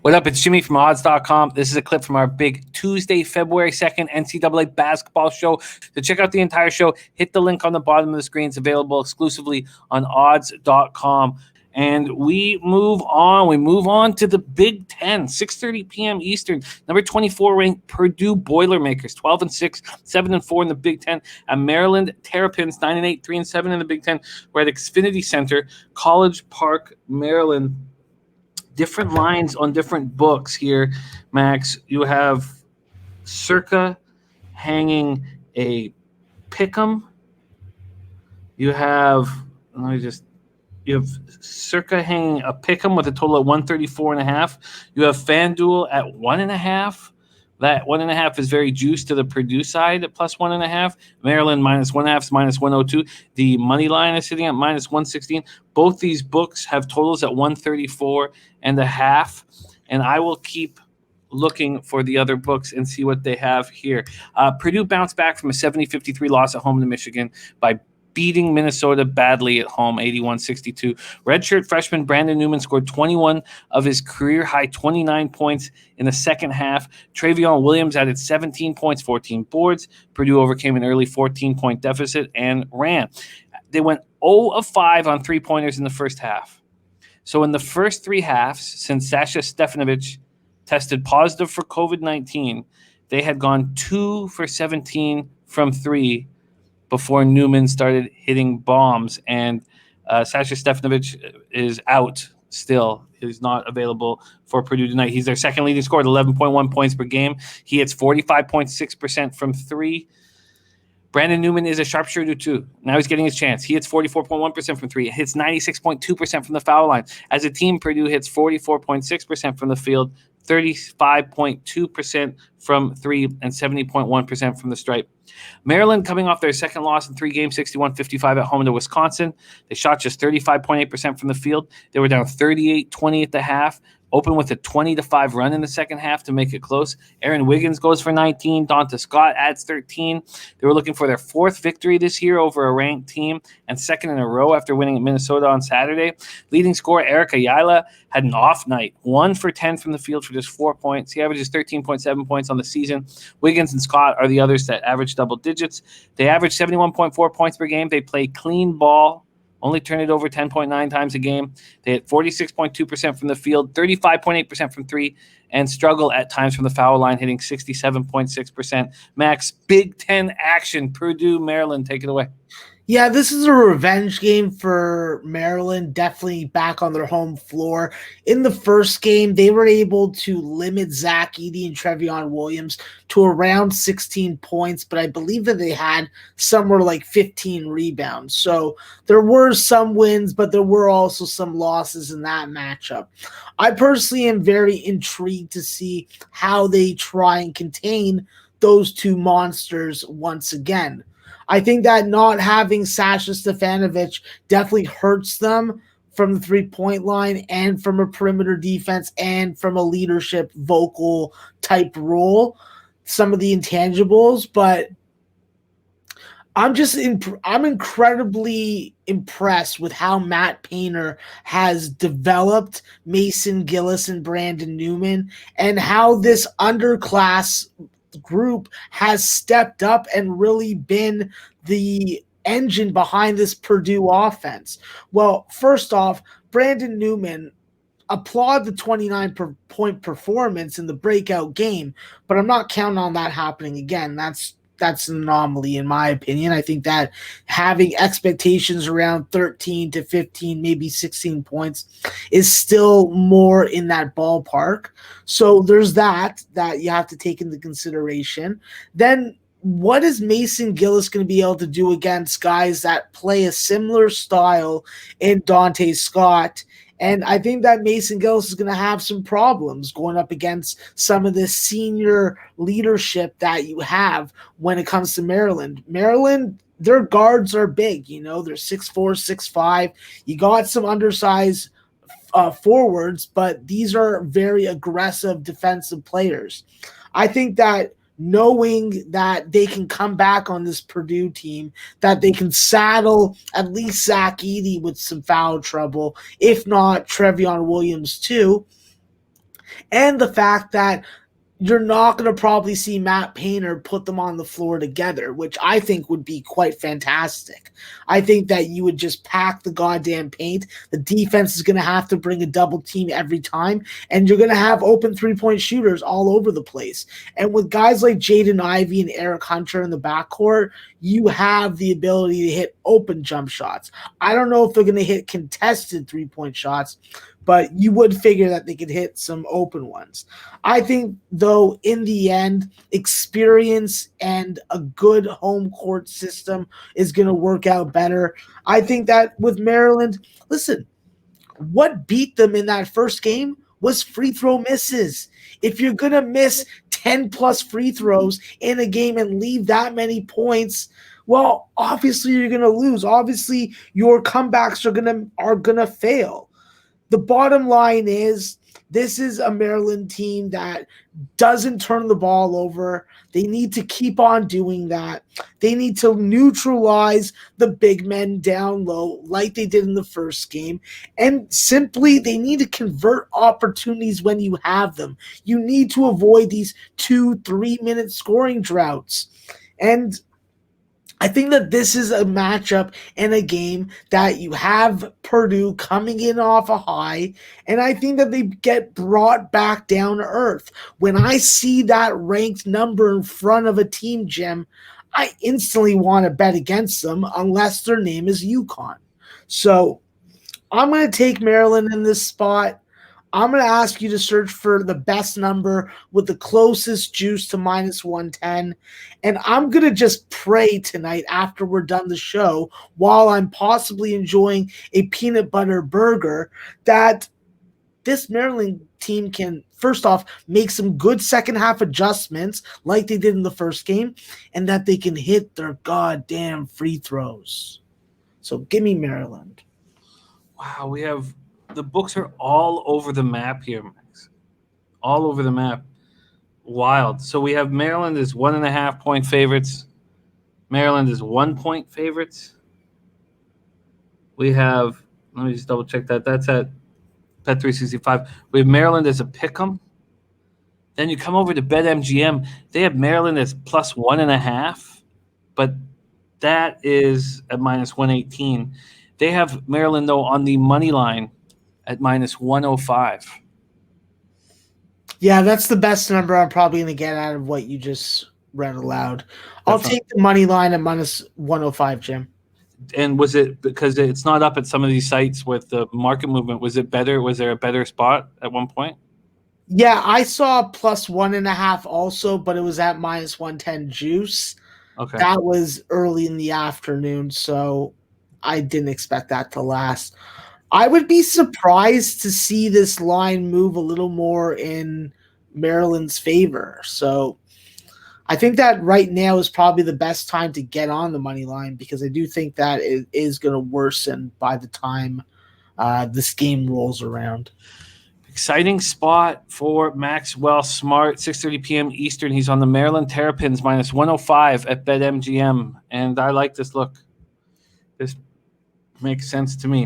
What up? It's Jimmy from odds.com. This is a clip from our big Tuesday, February 2nd NCAA basketball show. To check out the entire show, hit the link on the bottom of the screen. It's available exclusively on odds.com. And we move on. We move on to the Big Ten, 6:30 p.m. Eastern. Number 24 ranked Purdue Boilermakers, 12-6, 7-4 in the Big Ten. And Maryland Terrapins, 9-8, 3-7 in the Big Ten. We're at Xfinity Center, College Park, Maryland. Different lines on different books here, Max. You have Circa hanging a pick'em. You have Circa hanging a pick'em with a total of 134.5. You have FanDuel at 1.5. That 1.5 is very juiced to the Purdue side at plus 1.5. Maryland -1.5 is -102. The money line is sitting at -116. Both these books have totals at 134.5. And I will keep looking for the other books and see what they have here. Purdue bounced back from a 70-53 loss at home to Michigan by beating Minnesota badly at home, 81-62. Redshirt freshman Brandon Newman scored 21 of his career-high 29 points in the second half. Travion Williams added 17 points, 14 boards. Purdue overcame an early 14-point deficit and ran. They went 0 of 5 on three-pointers in the first half. So in the first three halves, since Sasha Stefanovic tested positive for COVID-19, they had gone 2 for 17 from three before Newman started hitting bombs. And Sasha Stefanovic is out still. He's not available for Purdue tonight. He's their second leading scorer at 11.1 points per game. He hits 45.6% from three. Brandon Newman is a sharpshooter too. Now he's getting his chance. He hits 44.1% from three. Hits 96.2% from the foul line. As a team, Purdue hits 44.6% from the field, 35.2% from three, and 70.1% from the stripe. Maryland coming off their second loss in 3 games, 61-55 at home to Wisconsin. They shot just 35.8% from the field. They were down 38-20 at the half, open with a 20-5 run in the second half to make it close. Aaron Wiggins goes for 19. Donta Scott adds 13. They were looking for their 4th victory this year over a ranked team and 2nd in a row after winning at Minnesota on Saturday. Leading scorer Eric Ayala had an off night, 1 for 10 from the field for just 4 points. He averages 13.7 points on the season. Wiggins and Scott are the others that average double digits. They average 71.4 points per game. They play clean ball, only turn it over 10.9 times a game. They hit 46.2% from the field, 35.8% from three, and struggle at times from the foul line, hitting 67.6%. Max, Big Ten action. Purdue, Maryland, take it away. Yeah, this is a revenge game for Maryland, definitely back on their home floor. In the first game, they were able to limit Zach Edey and Trevion Williams to around 16 points, but I believe that they had somewhere like 15 rebounds. So there were some wins, but there were also some losses in that matchup. I personally am very intrigued to see how they try and contain those two monsters once again. I think that not having Sasha Stefanovic definitely hurts them from the three-point line and from a perimeter defense and from a leadership vocal type role, some of the intangibles, but I'm incredibly impressed with how Matt Painter has developed Mason Gillis and Brandon Newman and how this underclass group has stepped up and really been the engine behind this Purdue offense. Well, first off, Brandon Newman, applaud the 29-point performance in the breakout game, but I'm not counting on that happening again. That's an anomaly in my opinion. I think that having expectations around 13 to 15, maybe 16 points is still more in that ballpark. So there's that you have to take into consideration. Then what is Mason Gillis going to be able to do against guys that play a similar style in Donta Scott? And I think that Mason Gillis is going to have some problems going up against some of the senior leadership that you have when it comes to Maryland. Maryland, their guards are big, they're 6'4", 6'5". You got some undersized forwards, but these are very aggressive defensive players. I think that knowing that they can come back on this Purdue team, that they can saddle at least Zach Edey with some foul trouble, if not Trevion Williams too, And the fact that you're not going to probably see Matt Painter put them on the floor together, which I think would be quite fantastic. I think that you would just pack the goddamn paint. The defense is going to have to bring a double team every time, and you're going to have open three-point shooters all over the place. And with guys like Jaden Ivey and Eric Hunter in the backcourt, you have the ability to hit open jump shots. I don't know if they're going to hit contested three-point shots, but you would figure that they could hit some open ones. I think, though, in the end, experience and a good home court system is going to work out better. I think that with Maryland, listen, what beat them in that first game was free throw misses. If you're going to miss 10-plus free throws in a game and leave that many points, well, obviously you're going to lose. Obviously, your comebacks are gonna fail. The bottom line is this is a Maryland team that doesn't turn the ball over. They need to keep on doing that. They need to neutralize the big men down low like they did in the first game. And simply, they need to convert opportunities when you have them. You need to avoid these 2-3 minute scoring droughts. And I think that this is a matchup and a game that you have Purdue coming in off a high, and I think that they get brought back down to earth. When I see that ranked number in front of a team, Jim, I instantly want to bet against them unless their name is UConn. So I'm going to take Maryland in this spot. I'm going to ask you to search for the best number with the closest juice to minus 110. And I'm going to just pray tonight after we're done the show, while I'm possibly enjoying a peanut butter burger, that this Maryland team can, first off, make some good second half adjustments like they did in the first game, and that they can hit their goddamn free throws. So give me Maryland. Wow, the books are all over the map here, Max. All over the map. Wild. So we have Maryland as 1.5 point favorites. Maryland is 1 point favorites. We have, let me just double check that. That's at Bet365. We have Maryland as a pick'em. Then you come over to BetMGM. They have Maryland as plus 1.5, but that is at minus 118. They have Maryland, though, on the money line at minus 105. Yeah, that's the best number I'm probably going to get out of what you just read aloud. I'll take the money line at minus 105, Jim. And was it because it's not up at some of these sites with the market movement? Was it better? Was there a better spot at one point? Yeah, I saw plus 1.5 also, but it was at minus 110 juice. Okay. That was early in the afternoon, so I didn't expect that to last. I would be surprised to see this line move a little more in Maryland's favor. So I think that right now is probably the best time to get on the money line, because I do think that it is going to worsen by the time this game rolls around. Exciting spot for Maxwell Smart, 6:30 p.m. Eastern. He's on the Maryland Terrapins minus 105 at BetMGM, and I like this look. This makes sense to me.